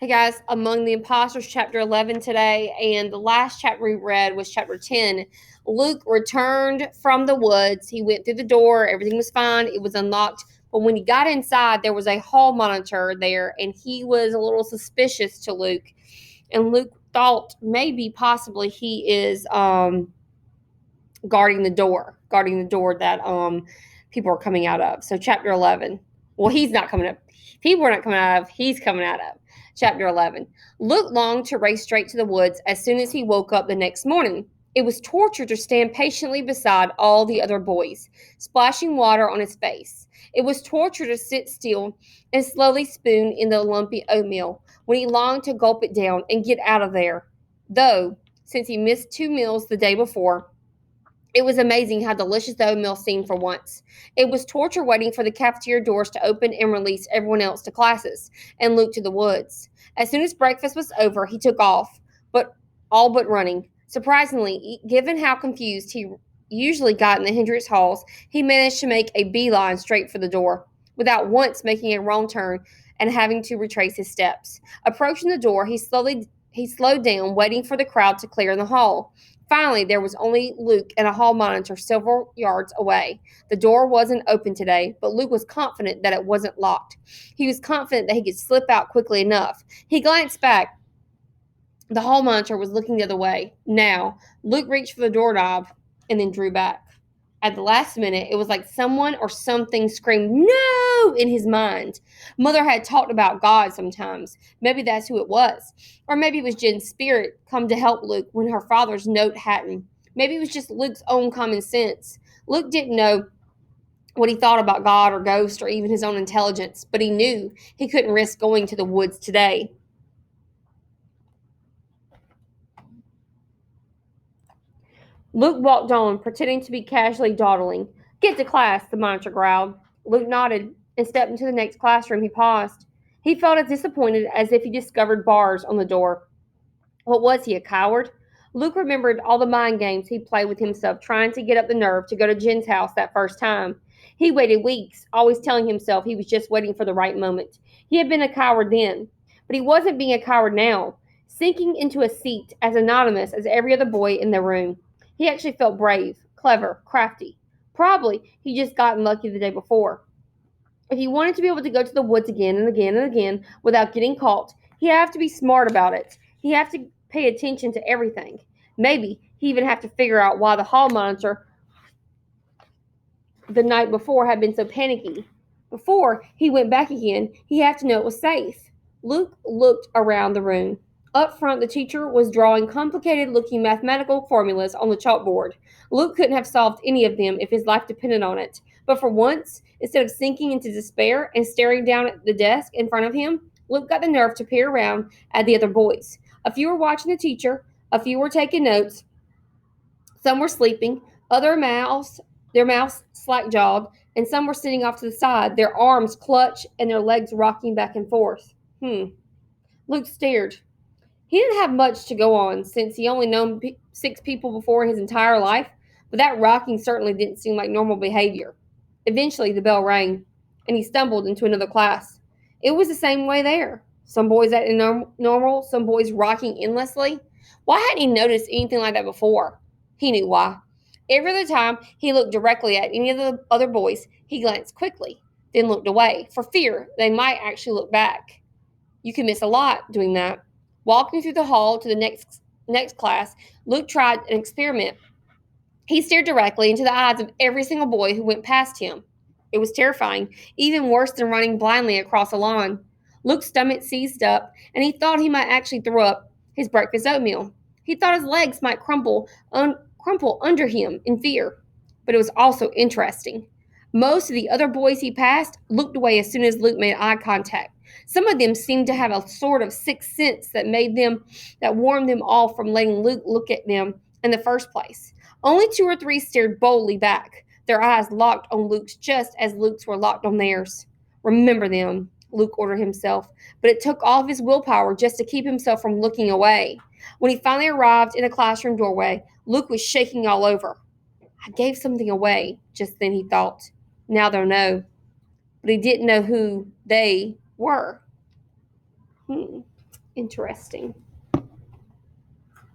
Hey guys, among the Impostors, chapter 11 today, and the last chapter we read was chapter 10. Luke returned from the woods. He went through the door, everything was fine, it was unlocked. But when he got inside, there was a hall monitor there, and he was a little suspicious to Luke. And Luke thought maybe, possibly, he is guarding the door that people are coming out of. So, chapter 11. Well, he's not coming up. People are not coming out of, he's coming out of. Chapter 11. Luke longed to race straight to the woods as soon as he woke up the next morning. It was torture to stand patiently beside all the other boys, splashing water on his face. It was torture to sit still and slowly spoon in the lumpy oatmeal when he longed to gulp it down and get out of there. Though, since he missed 2 meals the day before, it was amazing how delicious the oatmeal seemed for once. It was torture waiting for the cafeteria doors to open and release everyone else to classes and Luke to the woods. As soon as breakfast was over, he took off, but all but running. Surprisingly, given how confused he usually got in the Hendricks halls, he managed to make a beeline straight for the door, without once making a wrong turn and having to retrace his steps. Approaching the door, he slowed down, waiting for the crowd to clear in the hall. Finally, there was only Luke and a hall monitor several yards away. The door wasn't open today, but Luke was confident that it wasn't locked. He was confident that he could slip out quickly enough. He glanced back. The hall monitor was looking the other way. Now, Luke reached for the doorknob and then drew back. At the last minute, it was like someone or something screamed, "No!" in his mind. Mother had talked about God sometimes. Maybe that's who it was. Or maybe it was Jen's spirit come to help Luke when her father's note hadn't. Maybe it was just Luke's own common sense. Luke didn't know what he thought about God or ghosts or even his own intelligence, but he knew he couldn't risk going to the woods today. Luke walked on, pretending to be casually dawdling. "Get to class," the monitor growled. Luke nodded and stepped into the next classroom. He paused. He felt as disappointed as if he discovered bars on the door. What was he, a coward? Luke remembered all the mind games he played with himself, trying to get up the nerve to go to Jen's house that first time. He waited weeks, always telling himself he was just waiting for the right moment. He had been a coward then, but he wasn't being a coward now, sinking into a seat as anonymous as every other boy in the room. He actually felt brave, clever, crafty. Probably he just gotten lucky the day before. If he wanted to be able to go to the woods again and again and again without getting caught, he'd have to be smart about it. He'd have to pay attention to everything. Maybe he'd even have to figure out why the hall monitor the night before had been so panicky. Before he went back again, he'd have to know it was safe. Luke looked around the room. Up front, the teacher was drawing complicated looking mathematical formulas on the chalkboard. Luke couldn't have solved any of them if his life depended on it. But for once, instead of sinking into despair and staring down at the desk in front of him, Luke got the nerve to peer around at the other boys. A few were watching the teacher, a few were taking notes, some were sleeping, their mouths slack jawed, and some were sitting off to the side, their arms clutched and their legs rocking back and forth. Luke stared. He didn't have much to go on since he only known 6 people before in his entire life, but that rocking certainly didn't seem like normal behavior. Eventually, the bell rang, and he stumbled into another class. It was the same way there. Some boys acting normal, some boys rocking endlessly. Why hadn't he noticed anything like that before? He knew why. Every other time he looked directly at any of the other boys, he glanced quickly, then looked away, for fear they might actually look back. You can miss a lot doing that. Walking through the hall to the next class, Luke tried an experiment. He stared directly into the eyes of every single boy who went past him. It was terrifying, even worse than running blindly across a lawn. Luke's stomach seized up, and he thought he might actually throw up his breakfast oatmeal. He thought his legs might crumple under him in fear. But it was also interesting. Most of the other boys he passed looked away as soon as Luke made eye contact. Some of them seemed to have a sort of sixth sense that warned them all from letting Luke look at them in the first place. Only 2 or 3 stared boldly back, their eyes locked on Luke's just as Luke's were locked on theirs. "Remember them," Luke ordered himself, but it took all of his willpower just to keep himself from looking away. When he finally arrived in the classroom doorway, Luke was shaking all over. "I gave something away," just then he thought. "Now they'll know." But he didn't know who they were. Interesting.